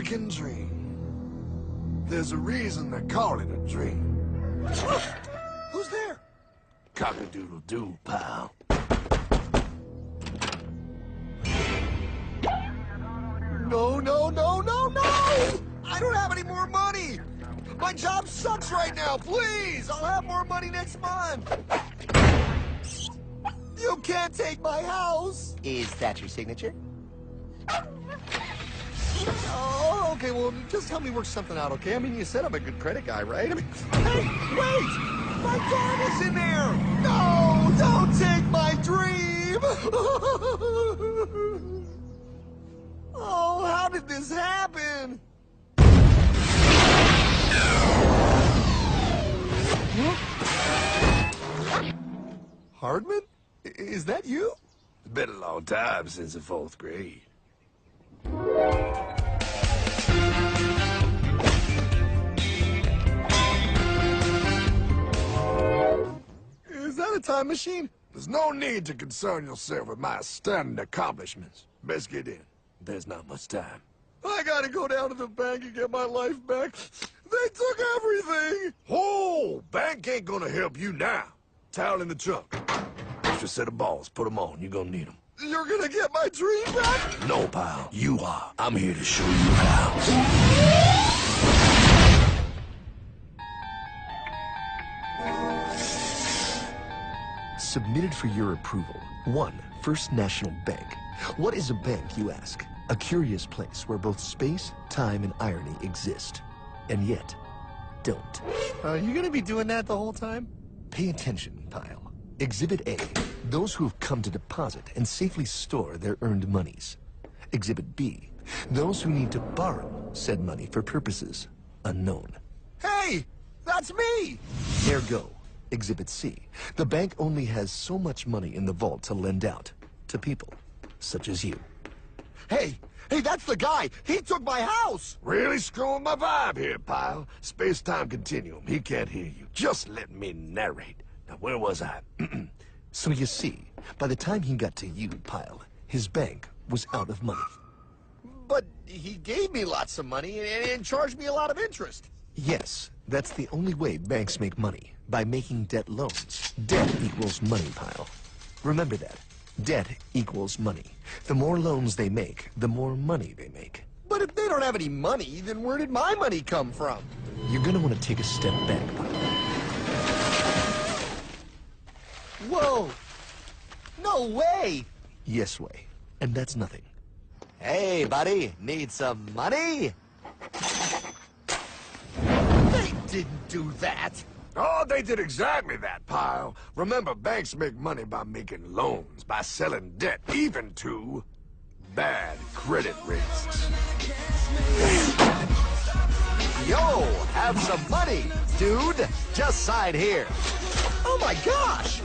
American dream. There's a reason they call it a dream. Who's there? Cock-a-doodle-doo, pal. No, no, no, no, no! I don't have any more money! My job sucks right now, please! I'll have more money next month! You can't take my house! Is that your signature? Oh, okay, well, just help me work something out, okay? I mean, you said I'm a good credit guy, right? I mean, hey, wait! My dad is in there! No, don't take my dream! Oh, how did this happen? Hardman? Is that you? It's been a long time since the 4th grade. Is that a time machine? There's no need to concern yourself with my stunning accomplishments. Best get in. There's not much time. I gotta go down to the bank and get my life back. They took everything! Oh, bank ain't gonna help you now. Towel in the trunk. Extra set of balls. Put them on. You're gonna need them. You're gonna get my dream back? No, pal. You are. I'm here to show you how. Submitted for your approval. 1. First National Bank. What is a bank, you ask? A curious place where both space, time, and irony exist. And yet, don't. You gonna be doing that the whole time? Pay attention, pile. Exhibit A. Those who have come to deposit and safely store their earned monies. Exhibit B. Those who need to borrow said money for purposes unknown. Hey! That's me! Ergo. Exhibit C. The bank only has so much money in the vault to lend out to people such as you. Hey! Hey, that's the guy! He took my house! Really screwing my vibe here, pal. Space-time continuum. He can't hear you. Just let me narrate. Now, where was I? So you see, by the time he got to you, Pile, his bank was out of money. But he gave me lots of money and charged me a lot of interest. Yes, that's the only way banks make money, by making debt loans. Debt equals money, Pile. Remember that. Debt equals money. The more loans they make, the more money they make. But if they don't have any money, then where did my money come from? You're gonna want to take a step back, Pile. Whoa! No way! Yes way. And that's nothing. Hey, buddy, need some money? They didn't do that! Oh, they did exactly that, pal. Remember, banks make money by making loans, by selling debt, even to bad credit risks. Yo, have some money, dude. Just sign here. Oh my gosh!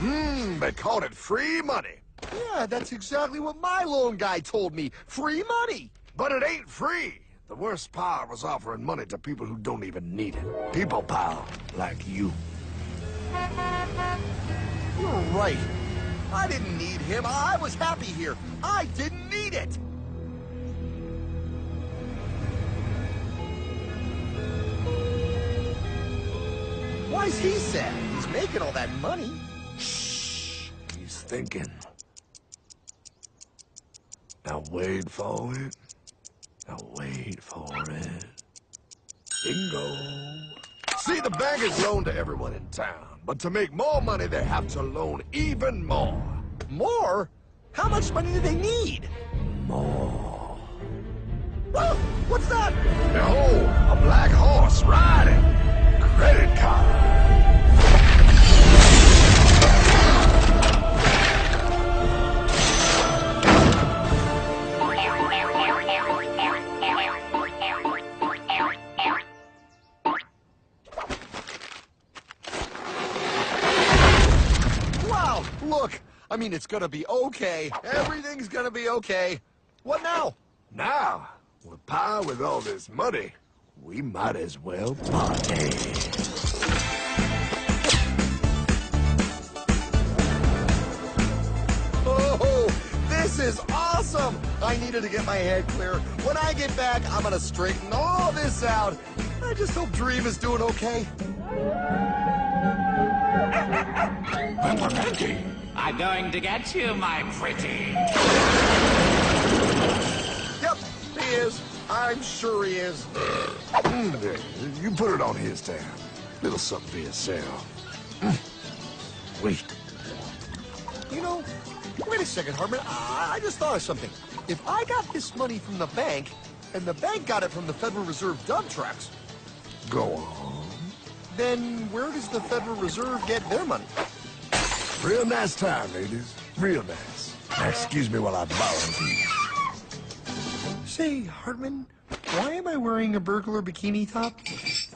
They called it free money. Yeah, that's exactly what my loan guy told me. Free money! But it ain't free. The worst part was offering money to people who don't even need it. People, pal, like you. You're right. I didn't need him. I was happy here. I didn't need it. Why's he sad? He's making all that money. Shh. He's thinking. Now wait for it. Now wait for it. Bingo. See, the bankers loan to everyone in town, but to make more money, they have to loan even more. More? How much money do they need? More. Whoa! What's that? Behold, a black horse riding. Credit card. Look, I mean, it's gonna be okay. Everything's gonna be okay. What now? Now, with power with all this money, we might as well party. Oh, this is awesome! I needed to get my head clear. When I get back, I'm gonna straighten all this out. I just hope Dream is doing okay. I'm going to get you, my pretty. Yep, he is. I'm sure he is. There, you put it on his tab. Little something for yourself. Wait. You know, wait a second, Hartman. I just thought of something. If I got this money from the bank, and the bank got it from the Federal Reserve dump trucks, Go on. then where does the Federal Reserve get their money? Real nice time, ladies. Real nice. Now, excuse me while I borrow these. Say, Hartman, why am I wearing a burglar bikini top?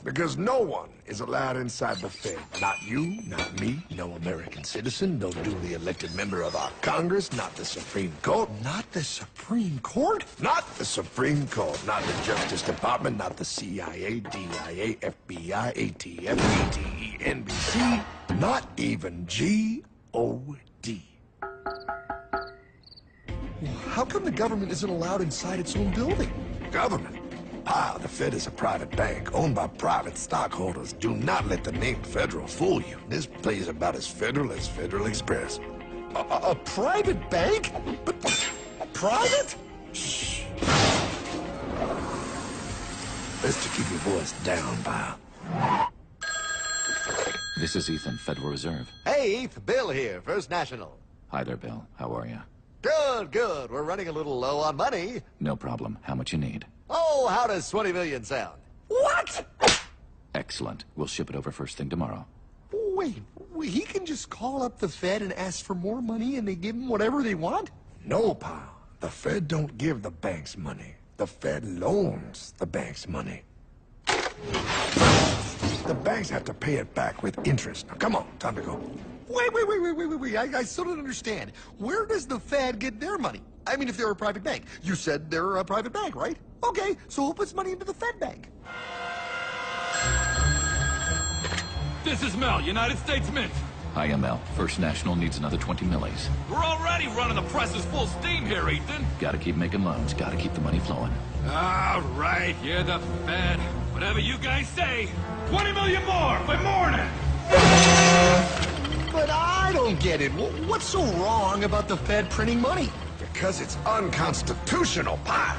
Because no one is allowed inside the Fed. Not you, not me, No American citizen, no duly elected member of our Congress, not the Supreme Court, Not the Supreme Court? not the Supreme Court, not the Justice Department, not the CIA, DIA, FBI, ATF, ATE, NBC, not even G.O.D. How come the government isn't allowed inside its own building? Government. Ah, the Fed is a private bank owned by private stockholders. Do not let the name Federal fool you. This place is about as federal as Federal Express. A private bank? But private? Shh. Best to keep your voice down, pal. This is Ethan, Federal Reserve. Hey, Eth, Bill here, First National. Hi there, Bill. How are you? Good, good. We're running a little low on money. No problem. How much you need? Oh, how does 20 million sound? What? Excellent. We'll ship it over first thing tomorrow. Wait, he can just call up the Fed and ask for more money and they give him whatever they want? No, pal. The Fed don't give the banks money. The Fed loans the banks money. The banks have to pay it back with interest. Now, come on, time to go. Wait. I still don't understand. Where does the Fed get their money? I mean, if they're a private bank. You said they're a private bank, right? Okay, so who puts money into the Fed bank? This is Mel, United States Mint. Hi, ML. First National needs another 20 millis. We're already running the presses full steam here, Ethan. Gotta keep making loans. Gotta keep the money flowing. All right, you're the Fed. Whatever you guys say. 20 million more by morning. But I don't get it. What's so wrong about the Fed printing money? Because it's unconstitutional, pal.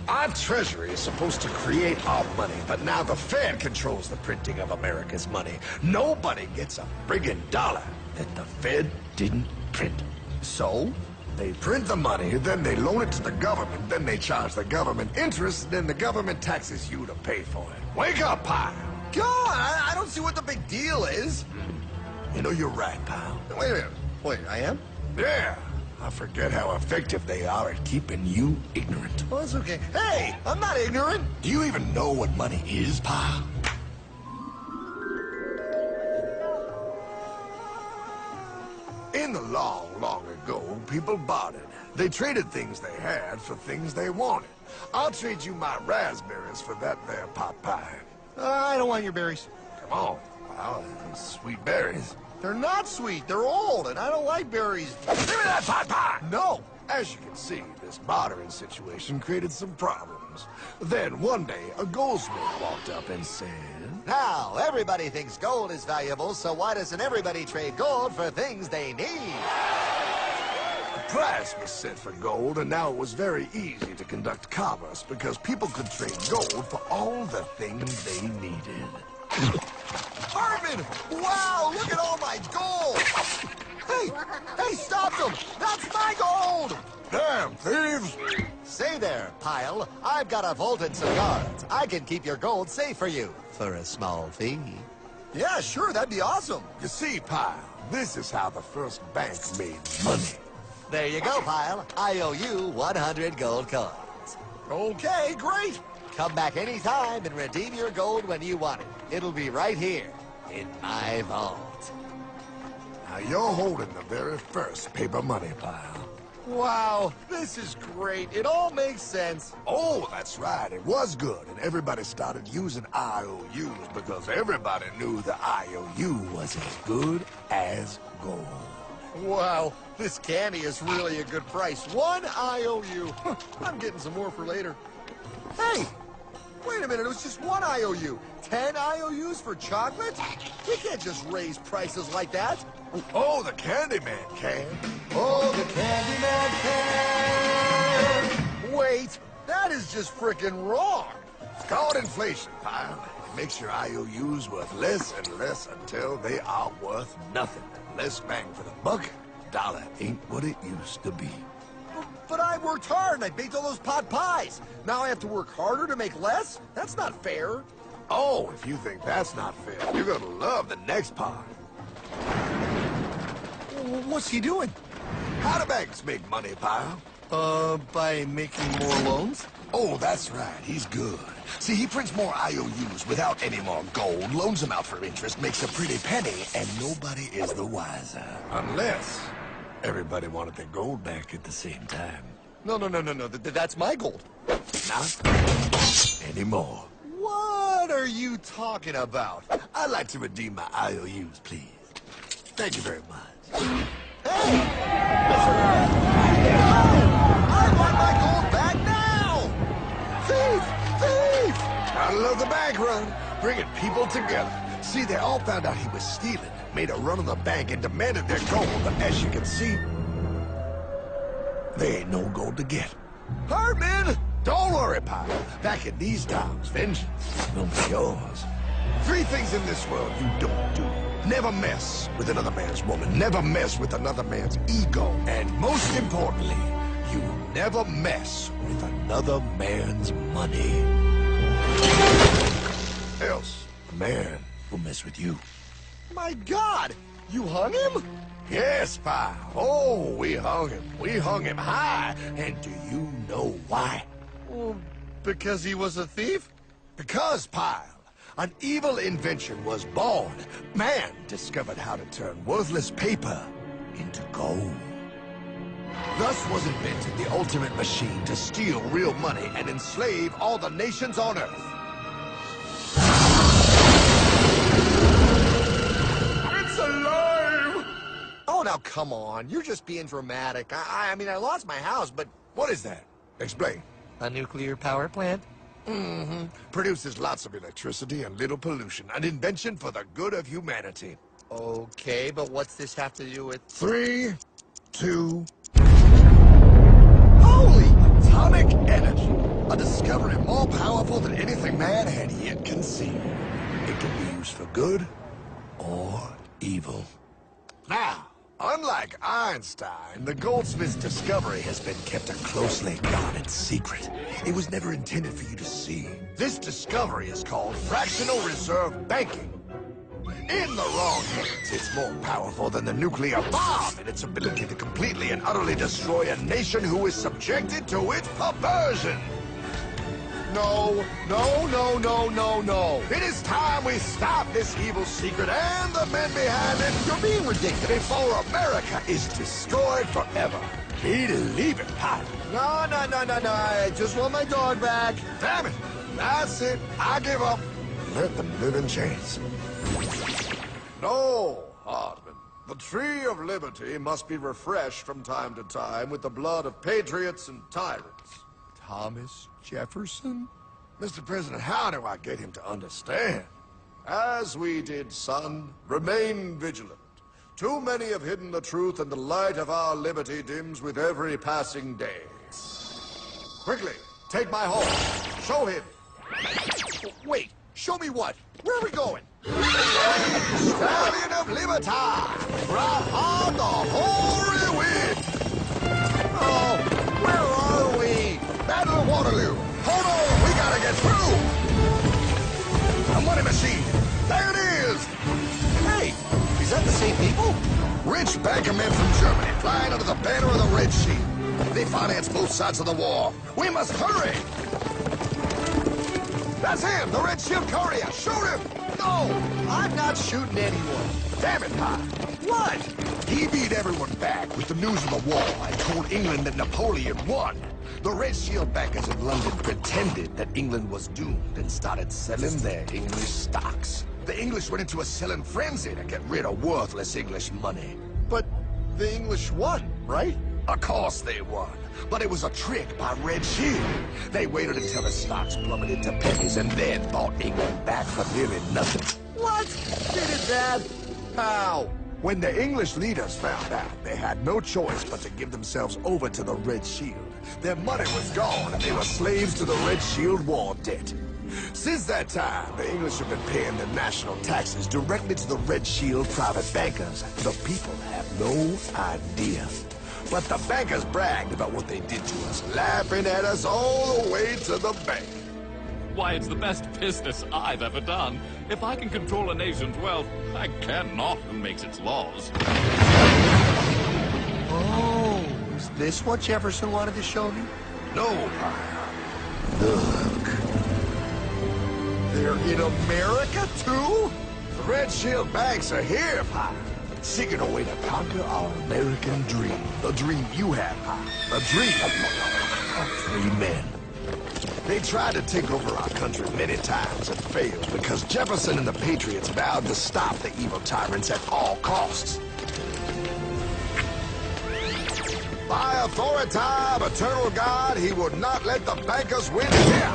Our Treasury is supposed to create our money, but now the Fed controls the printing of America's money. Nobody gets a friggin' dollar that the Fed didn't print. So? They print the money, then they loan it to the government, then they charge the government interest, then the government taxes you to pay for it. Wake up, pal. God, I don't see what the big deal is. You know, you're right, pal. Wait a minute. Wait, I am? Yeah. I forget how effective they are at keeping you ignorant. Well, that's okay. Hey, I'm not ignorant. Do you even know what money is, pal? In the long, long ago, people bartered. They traded things they had for things they wanted. I'll trade you my raspberries for that there pot pie. I don't want your berries. Come on, pal. Sweet berries. They're not sweet. They're old, and I don't like berries. Give me that pot pie! No. As you can see, this bartering situation created some problems. Then one day, a goldsmith walked up and said, Now, everybody thinks gold is valuable, so why doesn't everybody trade gold for things they need? a price was set for gold, and now it was very easy to conduct commerce because people could trade gold for all the things they needed. Hartman! Wow, look at all my gold! Hey, stop them! That's my gold! Damn thieves! Say there, Pile. I've got a vault and some guards. I can keep your gold safe for you for a small fee. Yeah, sure, that'd be awesome. You see, pal, this is how the first bank made money. There you go, Pile. I owe you 100 gold coins. Okay, great. Come back anytime and redeem your gold when you want it. It'll be right here in my vault. Now you're holding the very first paper money, pal. Wow, this is great. It all makes sense. Oh, that's right. It was good, and everybody started using IOUs because everybody knew the IOU was as good as gold. Wow, this candy is really a good price. 1 IOU. Huh, I'm getting some more for later. Hey, wait a minute, it was just 1 IOU. 10 IOUs for chocolate? We can't just raise prices like that. Oh, the Candyman can. Oh, the Candyman can! Wait, that is just frickin' wrong. It's called inflation, pal. It makes your IOUs worth less and less until they are worth nothing. Less bang for the buck. Dollar ain't what it used to be. But I worked hard and I baked all those pot pies. Now I have to work harder to make less? That's not fair. Oh, if you think that's not fair, you're gonna love the next part. What's he doing? How do banks make money, pal? By making more loans? Oh, that's right. He's good. See, he prints more IOUs without any more gold, loans them out for interest, makes a pretty penny, and nobody is the wiser. Unless everybody wanted their gold back at the same time. No. That's my gold. Not anymore. What are you talking about? I'd like to redeem my IOUs, please. Thank you very much. Hey! I want my gold back now! Thief! Thief! I love the bank run, bringing people together. See, they all found out he was stealing, made a run on the bank, and demanded their gold. But as you can see, there ain't no gold to get. Hardman! Don't worry, pal. Back in these times, vengeance will be yours. 3 things in this world you don't do. Never mess with another man's woman. Never mess with another man's ego. And most importantly, you never mess with another man's money. Else, a man will mess with you. My God! You hung him? Yes, pal. Oh, we hung him. We hung him high. And do you know why? Well, because he was a thief? Because, pal, an evil invention was born. Man discovered how to turn worthless paper into gold. Thus was invented the ultimate machine to steal real money and enslave all the nations on Earth. It's alive! Oh, now come on. You're just being dramatic. I mean, I lost my house, but... What is that? Explain. A nuclear power plant? Mm-hmm. Produces lots of electricity and little pollution. An invention for the good of humanity. Okay, but what's this have to do with... 3, 2... Holy! Atomic energy. A discovery more powerful than anything man had yet conceived. It can be used for good or evil. Now, unlike Einstein, the goldsmith's discovery has been kept a closely guarded secret. It was never intended for you to see. This discovery is called fractional reserve banking. In the wrong hands, it's more powerful than the nuclear bomb in its ability to completely and utterly destroy a nation who is subjected to its perversion. No. It is time we stop this evil secret and the men behind it. You're being ridiculous. Before America is destroyed forever. Believe it, Pat. No. I just want my dog back. Damn it. That's it. I give up. Let them live in chains. No, Hardman. The tree of liberty must be refreshed from time to time with the blood of patriots and tyrants. Thomas Jefferson? Mr. President, how do I get him to understand? As we did, son, remain vigilant. Too many have hidden the truth, and the light of our liberty dims with every passing day. Quickly, take my horse. Show him. Wait, show me what? Where are we going? Stallion of Liberty! From on the hoary wind! Oh, where are we? Battle of Waterloo! Hold on, we gotta get through! A money machine! There it is! Hey, is that the same people? Rich bankermen from Germany flying under the banner of the Red Shield. They finance both sides of the war. We must hurry! That's him, the Red Shield courier! Shoot him! No, I'm not shooting anyone. Damn it, Pop! What? He beat everyone back with the news of the war and told England that Napoleon won. The Red Shield bankers in London pretended that England was doomed and started selling their English stocks. The English went into a selling frenzy to get rid of worthless English money. But The English won, right? Of course they won. But it was a trick by Red Shield. They waited until the stocks plummeted to pennies and then bought England back for nearly nothing. What? They did that? How? When the English leaders found out, they had no choice but to give themselves over to the Red Shield. Their money was gone, and they were slaves to the Red Shield war debt. Since that time, the English have been paying their national taxes directly to the Red Shield private bankers. The people have no idea. But the bankers bragged about what they did to us, laughing at us all the way to the bank. Why, it's the best business I've ever done. If I can control a nation's wealth, I care not who makes its laws. Oh, is this what Jefferson wanted to show me? No, Bahaya. Look. They're in America, too? The Red Shield banks are here, Bahaya. Seeking a way to conquer our American dream. The dream you have, Bahaya. A dream of free men. They tried to take over our country many times and failed because Jefferson and the Patriots vowed to stop the evil tyrants at all costs. By authority of eternal God, he would not let the bankers win here.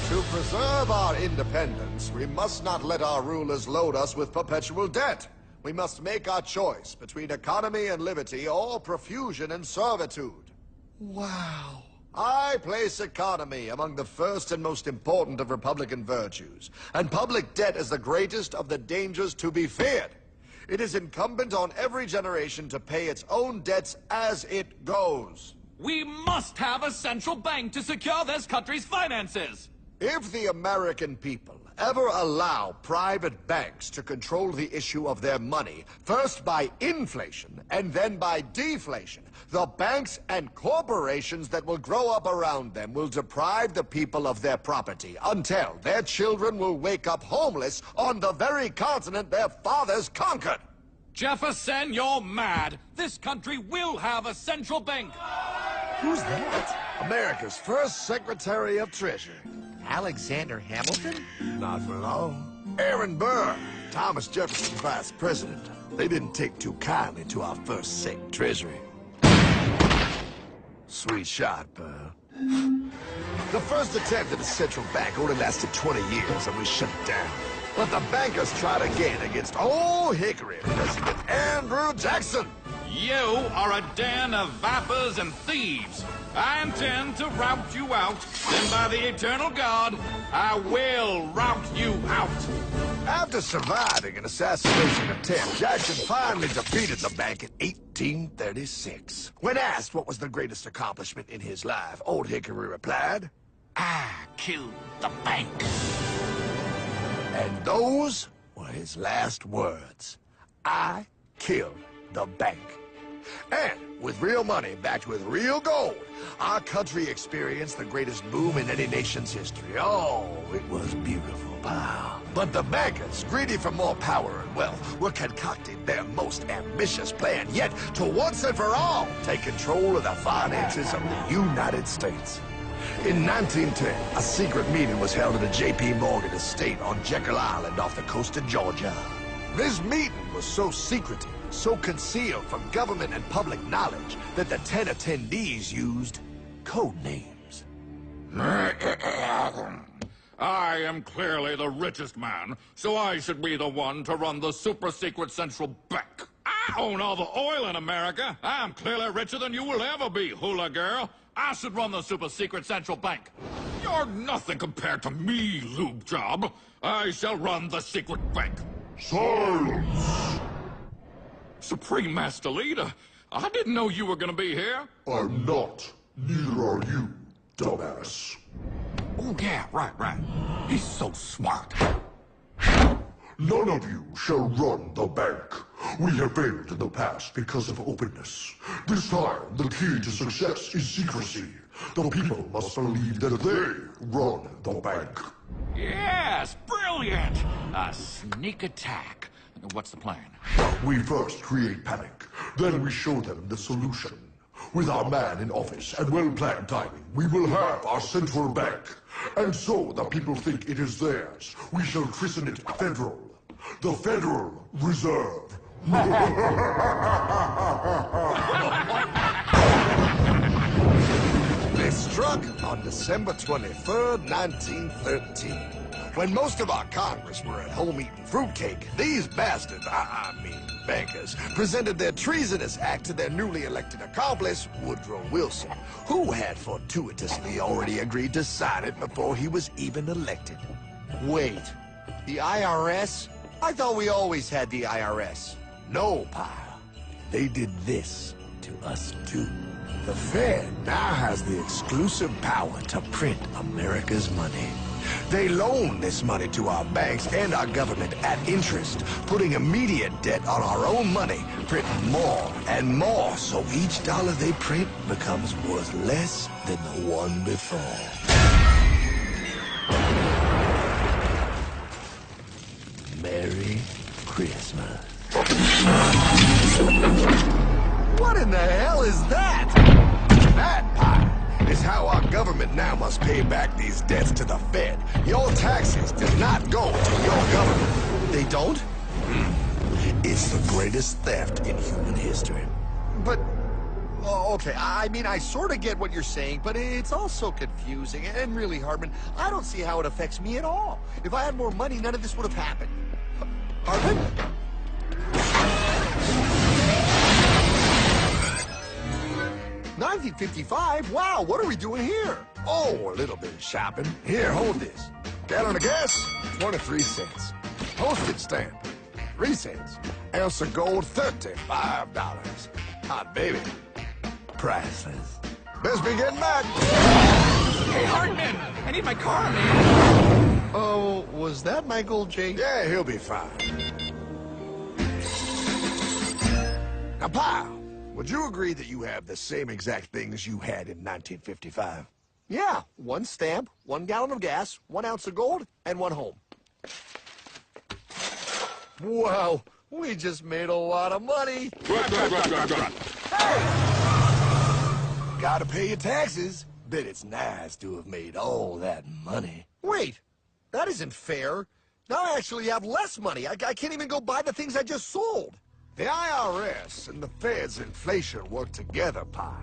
To preserve our independence, we must not let our rulers load us with perpetual debt. We must make our choice between economy and liberty or profusion and servitude. Wow. I place economy among the first and most important of Republican virtues, and public debt is the greatest of the dangers to be feared. It is incumbent on every generation to pay its own debts as it goes. We must have a central bank to secure this country's finances. If the American people ever allow private banks to control the issue of their money, first by inflation and then by deflation, the banks and corporations that will grow up around them will deprive the people of their property until their children will wake up homeless on the very continent their fathers conquered. Jefferson, you're mad. This country will have a central bank. Who's that? America's first Secretary of Treasury. Alexander Hamilton? Not for long. Aaron Burr, Thomas Jefferson's vice president. They didn't take too kindly to our first Sec Treasury. Sweet shot, Burr. The first attempt at a central bank only lasted 20 years and we shut it down. But the bankers tried again against Old Hickory, President Andrew Jackson. You are a den of vipers and thieves. I intend to rout you out. Then by the eternal God, I will rout you out. After surviving an assassination attempt, Jackson finally defeated the bank in 1836. When asked what was the greatest accomplishment in his life, Old Hickory replied, I killed the bank. and those were his last words. I killed the bank. And with real money backed with real gold, our country experienced the greatest boom in any nation's history. Oh, it was beautiful, pal. But the bankers, greedy for more power and wealth, were concocting their most ambitious plan yet to once and for all take control of the finances of the United States. In 1910, a secret meeting was held at the J.P. Morgan estate on Jekyll Island off the coast of Georgia. This meeting was so secretive, so concealed from government and public knowledge that the 10 attendees used code names. I am clearly the richest man, so I should be the one to run the super-secret central bank. I own all the oil in America. I'm clearly richer than you will ever be, hula girl. I should run the super-secret central bank. You're nothing compared to me, lube job. I shall run the secret bank. Silence! Supreme Master Leader, I didn't know you were gonna be here. I'm not. Neither are you, dumbass. Oh, yeah, right. He's so smart. None of you shall run the bank. We have failed in the past because of openness. This time, the key to success is secrecy. The people must believe that they run the bank. Yes, brilliant! A sneak attack. What's the plan? We first create panic, then we show them the solution. With our man in office and well-planned timing, we will have our central bank. And so the people think it is theirs. We shall christen it Federal. The Federal Reserve They struck on December 23rd, 1913. When most of our Congress were at home eating fruitcake, these bastards, I mean bankers, presented their treasonous act to their newly elected accomplice, Woodrow Wilson, who had fortuitously already agreed to sign it before he was even elected. Wait, the IRS? I thought we always had the IRS. No, pal. They did this to us too. The Fed now has the exclusive power to print America's money. They loan this money to our banks and our government at interest, putting immediate debt on our own money, printing more and more, so each dollar they print becomes worth less than the one before. Merry Christmas. What in the hell is that? That, pie, is how our government now must pay back these debts to the Fed. Your taxes do not go to your government. They don't? It's the greatest theft in human history. But, oh, okay, I mean, I sort of get what you're saying, but it's all so confusing. And really, Hartman, I don't see how it affects me at all. If I had more money, none of this would have happened. Hartman? 1955? Wow, what are we doing here? Oh, a little bit of shopping. Here, hold this. Gallon of gas, 23 cents. Postage stamp, 3 cents. Ounce of gold, $35. Hot baby, priceless. Best be getting back. Hey, Hartman! I need my car, man! Oh, was that Michael J? Yeah, he'll be fine. Now, pal, would you agree that you have the same exact things you had in 1955? Yeah, 1 stamp, 1 gallon of gas, 1 ounce of gold, and 1 home. Wow, we just made a lot of money. Gotta pay your taxes. Bet it's nice to have made all that money. Wait, that isn't fair. Now I actually have less money. I can't even go buy the things I just sold. The IRS and the Fed's inflation work together, pal.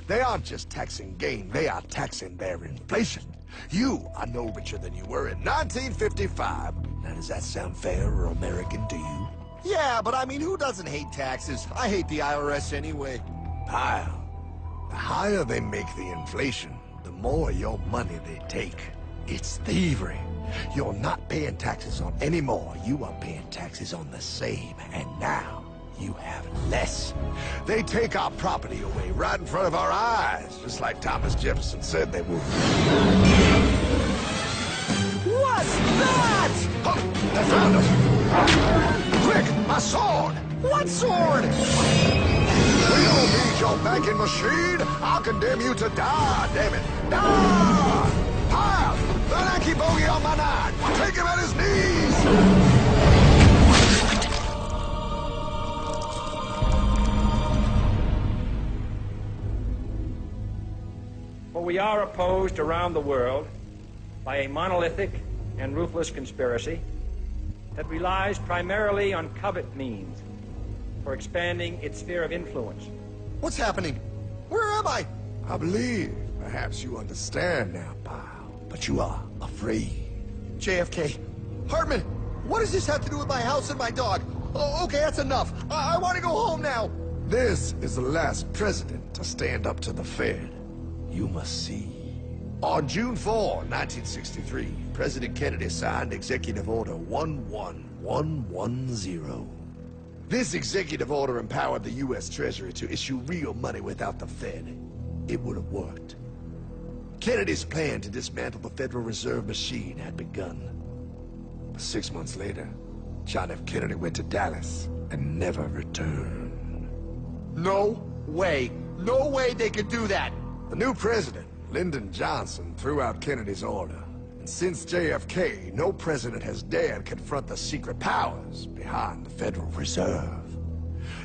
They aren't just taxing gain, they are taxing their inflation. You are no richer than you were in 1955. Now, does that sound fair or American to you? Yeah, but I mean, who doesn't hate taxes? I hate the IRS anyway. Pal, the higher they make the inflation, the more your money they take. It's thievery. You're not paying taxes on any more. You are paying taxes on the same. And now, you have less. They take our property away right in front of our eyes, just like Thomas Jefferson said they would. What's that? Oh, they found us! Quick, my sword! What sword? We don't need your banking machine. I'll condemn you to die, damn it. Die! Pile! The lanky bogey on my 9. Take him at his knees! For we are opposed around the world by a monolithic and ruthless conspiracy that relies primarily on covert means for expanding its sphere of influence. What's happening? Where am I? I believe perhaps you understand now, pal, but you are afraid. JFK. Hartman, what does this have to do with my house and my dog? Oh, okay, that's enough. I want to go home now. This is the last president to stand up to the Fed. You must see. On June 4, 1963, President Kennedy signed Executive Order 11110. This executive order empowered the U.S. Treasury to issue real money without the Fed. It would have worked. Kennedy's plan to dismantle the Federal Reserve machine had begun. 6 months later, John F. Kennedy went to Dallas and never returned. No way. No way they could do that. The new president, Lyndon Johnson, threw out Kennedy's order. And since JFK, no president has dared confront the secret powers behind the Federal Reserve.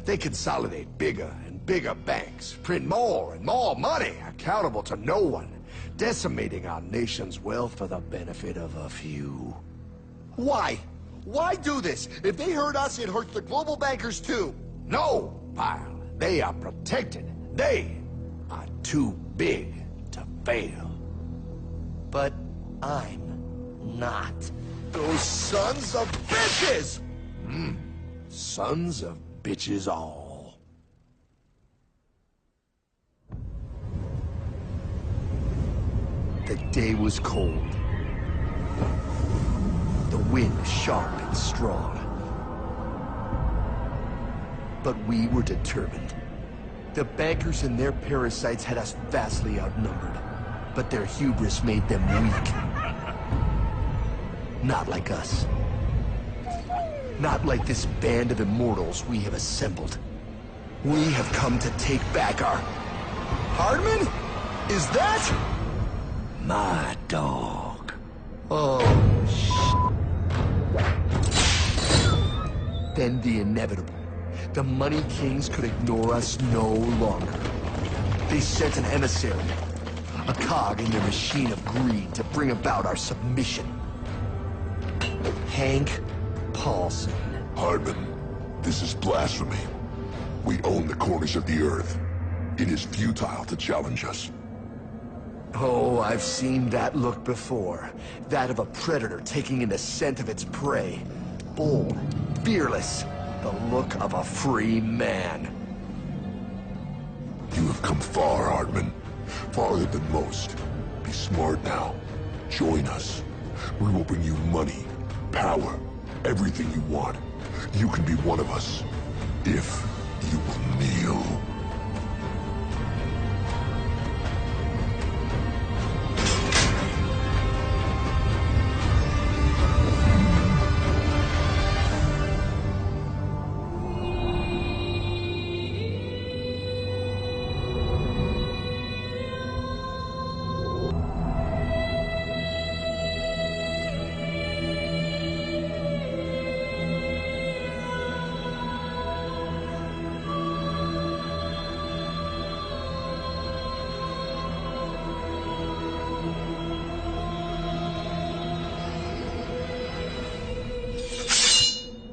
They consolidate bigger and bigger banks, print more and more money, accountable to no one, decimating our nation's wealth for the benefit of a few. Why? Why do this? If they hurt us, it hurts the global bankers too. No, pal. They are protected. They are too big to fail. But I'm not. Those sons of bitches! Sons of bitches all. The day was cold. The wind sharp and strong. But we were determined. The bankers and their parasites had us vastly outnumbered, but their hubris made them weak. Not like us. Not like this band of immortals we have assembled. We have come to take back our... Hardman? Is that... My dog. Oh, Then the inevitable. The Money Kings could ignore us no longer. They sent an emissary, a cog in their machine of greed to bring about our submission. Hank Paulson. Hardman, this is blasphemy. We own the corners of the earth. It is futile to challenge us. Oh, I've seen that look before. That of a predator taking in the scent of its prey. Bold, fearless, the look of a free man. You have come far, Hardman. Farther than most. Be smart now. Join us. We will bring you money, power, everything you want. You can be one of us, if you will kneel.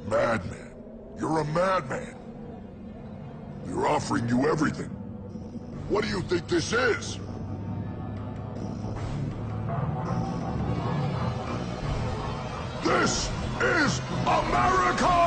Madman. You're a madman. We're offering you everything. What do you think this is? This is America!